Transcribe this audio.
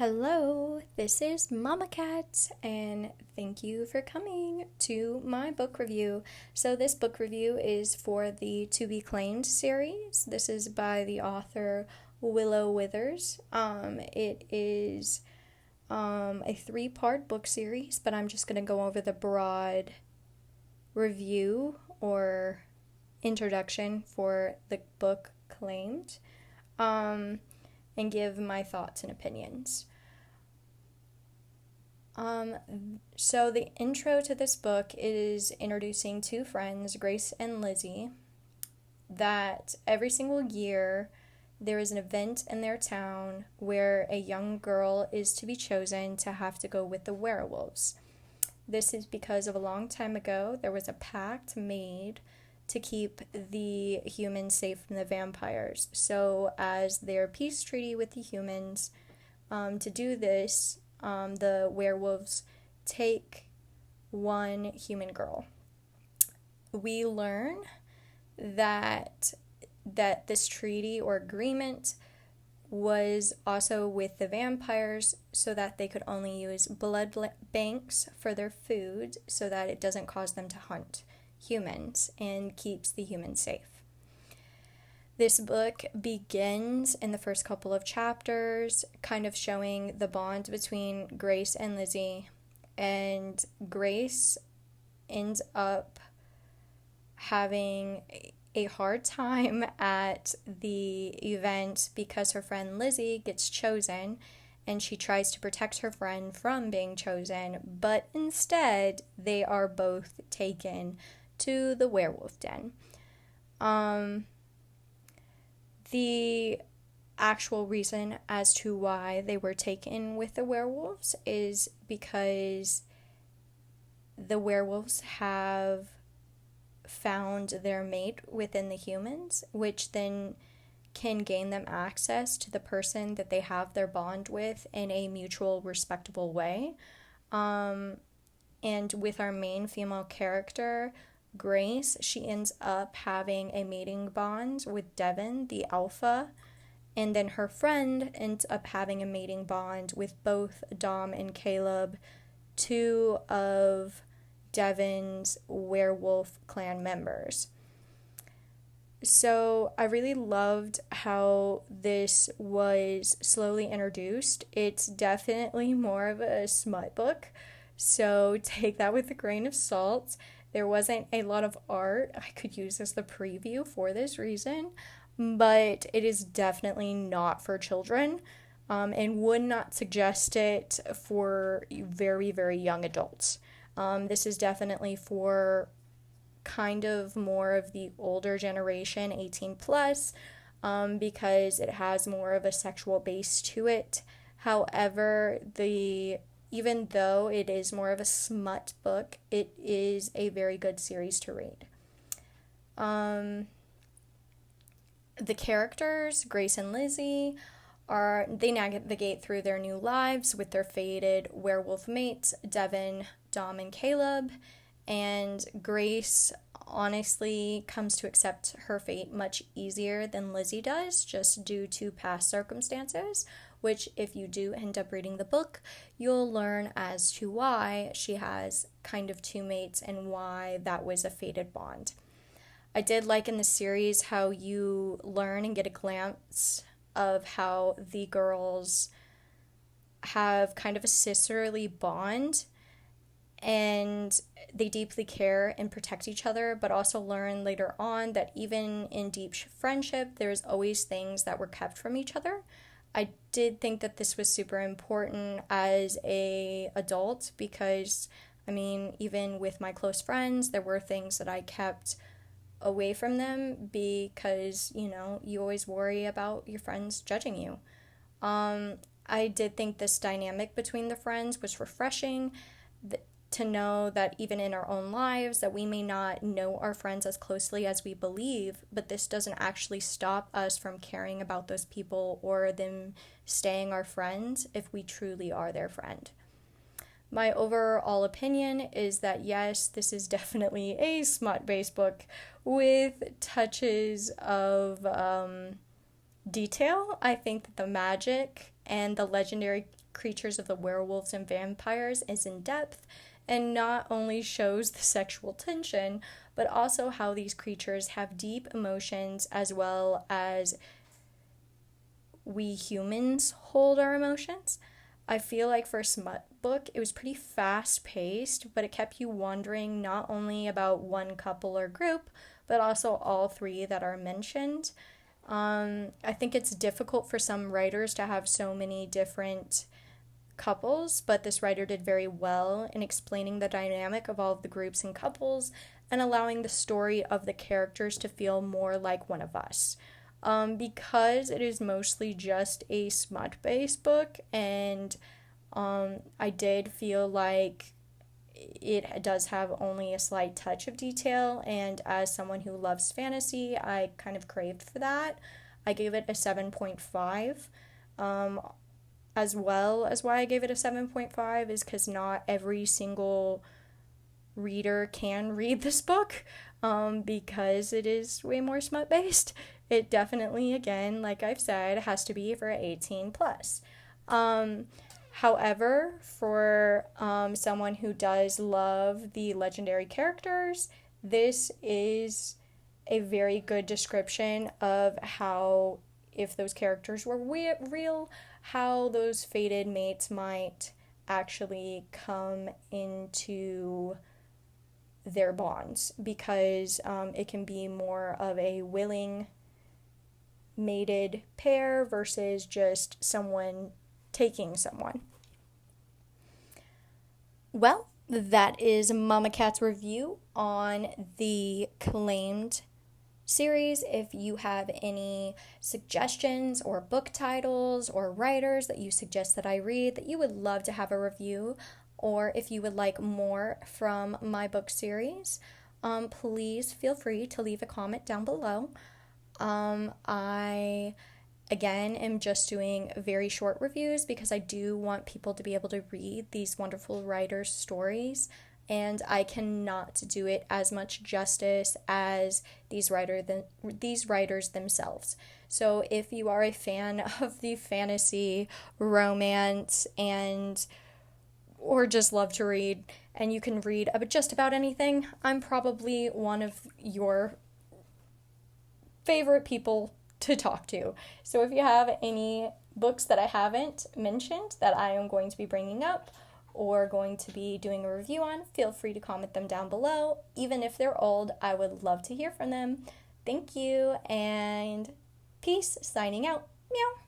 Hello, this is Mama Cat, and thank you for coming to my book review. So, this book review is for the To Be Claimed series. This is by the author Willow Winters. It is a three-part book series, but I'm just going to go over the broad review or introduction for the book Claimed. And give my thoughts and opinions. So the intro to this book is introducing two friends, Grace and Lizzie, that every single year there is an event in their town where a young girl is to be chosen to have to go with the werewolves. This is because of a long time ago there was a pact made to keep the humans safe from the vampires. So as their peace treaty with the humans, to do this, the werewolves take one human girl. We learn that this treaty or agreement was also with the vampires so that they could only use blood banks for their food so that it doesn't cause them to hunt humans and keeps the humans safe. This book begins in the first couple of chapters kind of showing the bond between Grace and Lizzie, and Grace ends up having a hard time at the event because her friend Lizzie gets chosen and she tries to protect her friend from being chosen, but instead they are both taken to the werewolf den. The actual reason as to why they were taken with the werewolves is because the werewolves have found their mate within the humans, which then can gain them access to the person that they have their bond with in a mutual, respectable way. And with our main female character, Grace, she ends up having a mating bond with Devin, the alpha, and then her friend ends up having a mating bond with both Dom and Caleb, two of Devin's werewolf clan members. So I really loved how this was slowly introduced. It's definitely more of a smut book, so take that with a grain of salt. There wasn't a lot of art I could use as the preview for this reason, but it is definitely not for children, and would not suggest it for very, very young adults. This is definitely for kind of more of the older generation, 18 plus, because it has more of a sexual base to it. However, even though it is more of a smut book, it is a very good series to read. The characters, Grace and Lizzie, they navigate through their new lives with their fated werewolf mates, Devin, Dom, and Caleb, and Grace honestly comes to accept her fate much easier than Lizzie does, just due to past circumstances, which if you do end up reading the book, you'll learn as to why she has kind of two mates and why that was a fated bond. I did like in the series how you learn and get a glance of how the girls have kind of a sisterly bond, and they deeply care and protect each other, but also learn later on that even in deep friendship, there's always things that were kept from each other. I did think that this was super important as a adult because, I mean, even with my close friends, there were things that I kept away from them because, you always worry about your friends judging you. I did think this dynamic between the friends was refreshing, to know that even in our own lives that we may not know our friends as closely as we believe, but this doesn't actually stop us from caring about those people or them staying our friends if we truly are their friend. My overall opinion is that yes, this is definitely a smut-based book with touches of detail. I think that the magic and the legendary creatures of the werewolves and vampires is in depth and not only shows the sexual tension, but also how these creatures have deep emotions as well as we humans hold our emotions. I feel like for a smut book, it was pretty fast paced, but it kept you wondering not only about one couple or group, but also all three that are mentioned. I think it's difficult for some writers to have so many different couples, but this writer did very well in explaining the dynamic of all of the groups and couples and allowing the story of the characters to feel more like one of us. Because it is mostly just a smut-based book, and I did feel like it does have only a slight touch of detail, and as someone who loves fantasy, I kind of craved for that. I gave it a 7.5. As well as why I gave it a 7.5 is because not every single reader can read this book, because it is way more smut based. It definitely, again, like I've said, has to be for 18 plus. However, for someone who does love the legendary characters, this is a very good description of how, if those characters were real, how those fated mates might actually come into their bonds, because it can be more of a willing mated pair versus just someone taking someone. Well, that is Mama Cat's review on the claimed series. If you have any suggestions or book titles or writers that you suggest that I read that you would love to have a review, or if you would like more from my book series, please feel free to leave a comment down below. I, again, am just doing very short reviews because I do want people to be able to read these wonderful writers' stories, and I cannot do it as much justice as these writers themselves. So if you are a fan of the fantasy, romance, or just love to read, and you can read about just about anything, I'm probably one of your favorite people to talk to. So if you have any books that I haven't mentioned that I am going to be bringing up or going to be doing a review on, feel free to comment them down below. Even if they're old, I would love to hear from them. Thank you, and peace, signing out. Meow.